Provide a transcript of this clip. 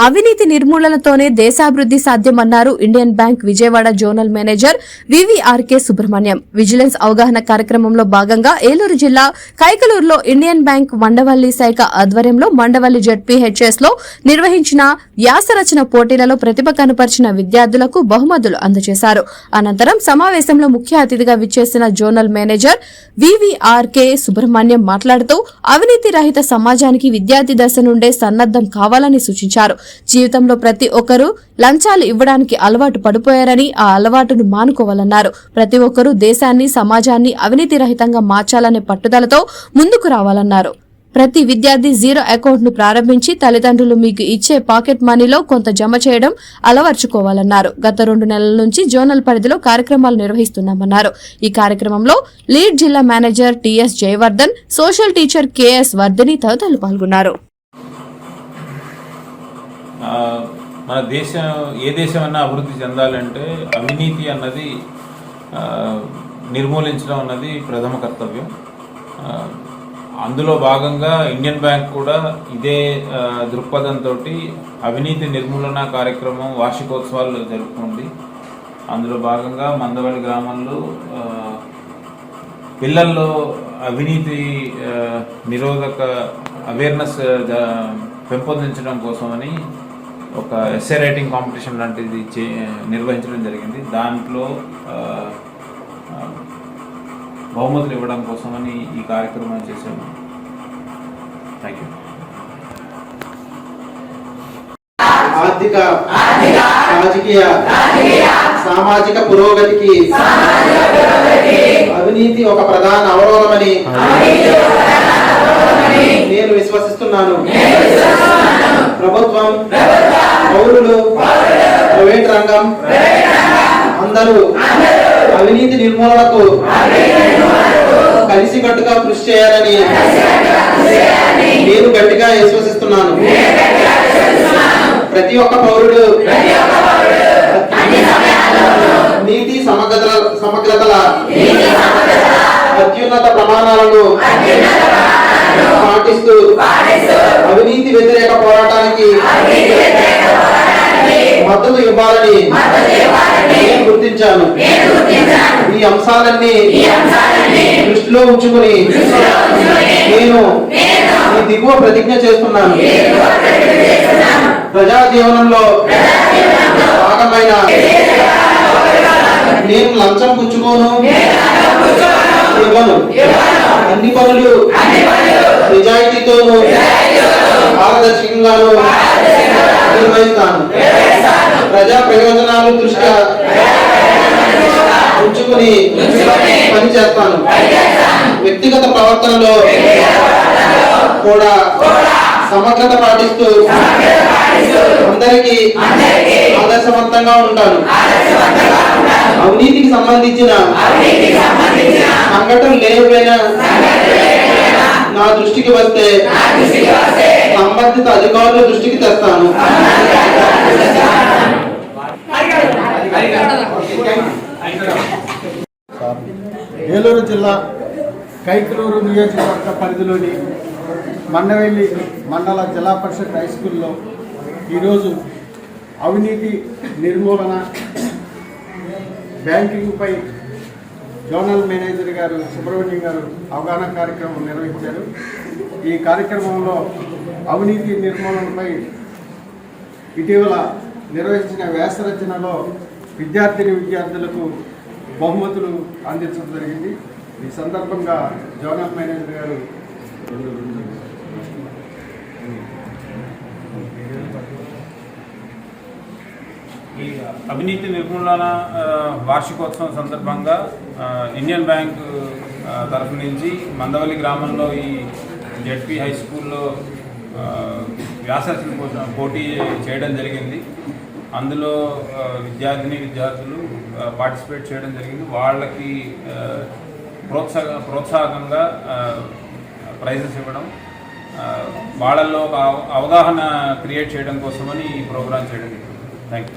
అవినీతి నిర్మూలనతోనే దేశాభివృద్ధి సాధ్యమన్నారు Indian bank Vijayawada zonal manager VVRK Subrahmanyam. Vigilance అవగాహన కార్యక్రమంలో భాగంగా ఏలూరు జిల్లా కైకలూరులో ఇండియన్ బ్యాంక్ మండవల్లి శాఖ ఆధ్వర్యంలో మండవల్లి జెడ్పీహెచ్ఎస్ లో నిర్వహించిన వ్యాసరచన పోటీలలో ప్రతిభ కనపరిచిన విద్యార్థులకు బహుమతులు అందజేశారు. అనంతరం సమావేశంలో ముఖ్య అతిథిగా విచ్చేసిన జోనల్ మేనేజర్ వివిఆర్కే సుబ్రహ్మణ్యం మాట్లాడుతూ అవినీతి రహిత సమాజానికి విద్యార్థి దశ నుండే సన్నద్దం కావాలని సూచించారు. జీవితంలో ప్రతి ఒక్కరూ లంచాలు ఇవ్వడానికి అలవాటు పడిపోయారని ఆ అలవాటును మానుకోవాలన్నారు. ప్రతి ఒక్కరూ దేశాన్ని సమాజాన్ని అవినీతి రహితంగా మార్చాలనే పట్టుదలతో ముందుకు రావాలన్నారు. ప్రతి విద్యార్థి జీరో అకౌంట్ ను ప్రారంభించి తల్లిదండ్రులు మీకు ఇచ్చే పాకెట్ మనీలో కొంత జమ చేయడం అలవర్చుకోవాలన్నారు. గత 2 నెలల నుంచి జోనల్ పరిధిలో కార్యక్రమాలు నిర్వహిస్తున్నామన్నారు. ఈ కార్యక్రమంలో లీడ్ జిల్లా manager TS Jayavardhan, social teacher KS Vardhini తదితరులు పాల్గొన్నారు. మన దేశం ఏ దేశమైనా అభివృద్ధి చెందాలంటే అవినీతి అన్నది నిర్మూలించడం అన్నది ప్రథమ కర్తవ్యం. అందులో భాగంగా ఇండియన్ బ్యాంక్ కూడా ఇదే దృక్పథంతో అవినీతి నిర్మూలన కార్యక్రమం వార్షికోత్సవాలు జరుపుకుంది. అందులో భాగంగా మందవల్లి గ్రామంలో పిల్లల్లో అవినీతి నిరోధక అవేర్నెస్ పెంపొందించడం కోసమని ఒక ఎస్ఏ రైటింగ్ కాంపిటీషన్ లాంటిది నిర్వహించడం జరిగింది. దాంట్లో బహుమతులు ఇవ్వడం కోసమని ఈ కార్యక్రమం చేశాము. Thank you. ఆర్థిక, రాజకీయ, సామాజిక పురోగతికి అవినీతి ఒక ప్రధాన అవరోధమని నేను విశ్వసిస్తున్నాను. ప్రభుత్వం, పౌరులు, ప్రైవేట్ రంగం అందరూ అవినీతి నిర్మూలనకు కలిసికట్టుగా కృషి చేయాలని నేను గట్టిగా విశ్వసిస్తున్నాను. ప్రతి ఒక్క పౌరుడు నీతి సమగ్రతల అత్యున్నత ప్రమాణాలను పాటిస్తూ అవినీతి వ్యతిరేక పోరాటానికి మద్దతు ఇవ్వాలని నేను గుర్తించాను. ఈ అంశాలన్నీ దృష్టిలో ఉంచుకుని నేను ఈ దిగువ ప్రతిజ్ఞ చేస్తున్నాను. ప్రజా జీవనంలో భాగమైన నేను లంచం పుచ్చుకోను, ఇవ్వను. అన్ని పనులు నిజాయితీతోనూ పారదర్శకంగాను నిర్వహిస్తాను. ప్రజా ప్రయోజనాలు దృష్ట్యా ఉంచుకుని పనిచేస్తాను. వ్యక్తిగత ప్రవర్తనలో కూడా సమగ్రత పాటిస్తూ అందరికీ ఆదర్శవంతంగా ఉంటాను. అవినీతికి సంబంధించిన సంఘటనలు లేకపోయినా నా దృష్టికి వస్తే సంబంధిత అధికారుల దృష్టికి తెస్తాను. ఏలూరు జిల్లా కైకలూరు నియోజకవర్గ పరిధిలోని మండవల్లి మండల జిల్లా పరిషత్ హై స్కూల్లో ఈరోజు అవినీతి నిర్మూలన బ్యాంకింగ్పై జోనల్ మేనేజర్ గారు సుబ్రహ్మణ్యం గారు అవగాహన కార్యక్రమం నిర్వహించారు. ఈ కార్యక్రమంలో అవినీతి నిర్మూలనపై ఇటీవల నిర్వహించిన వ్యాసరచనలో విద్యార్థులకు బహుమతులు అందించడం జరిగింది. ఈ సందర్భంగా జోనల్ మేనేజర్ గారు ఈ అవినీతి నిర్మూలన వార్షికోత్సవం సందర్భంగా ఇండియన్ బ్యాంక్ తరఫు నుంచి మందవల్లి గ్రామంలో ఈ జెడ్పీ హై స్కూల్లో వ్యాసరచన పోటీ చేయడం జరిగింది. అందులో విద్యార్థులు పార్టిసిపేట్ చేయడం జరిగింది. వాళ్ళకి ప్రోత్సాహకంగా ప్రైజెస్ ఇవ్వడం, వాళ్ళల్లో ఒక అవగాహన క్రియేట్ చేయడం కోసమని ఈ ప్రోగ్రాం చేయడం జరిగింది. Thank you.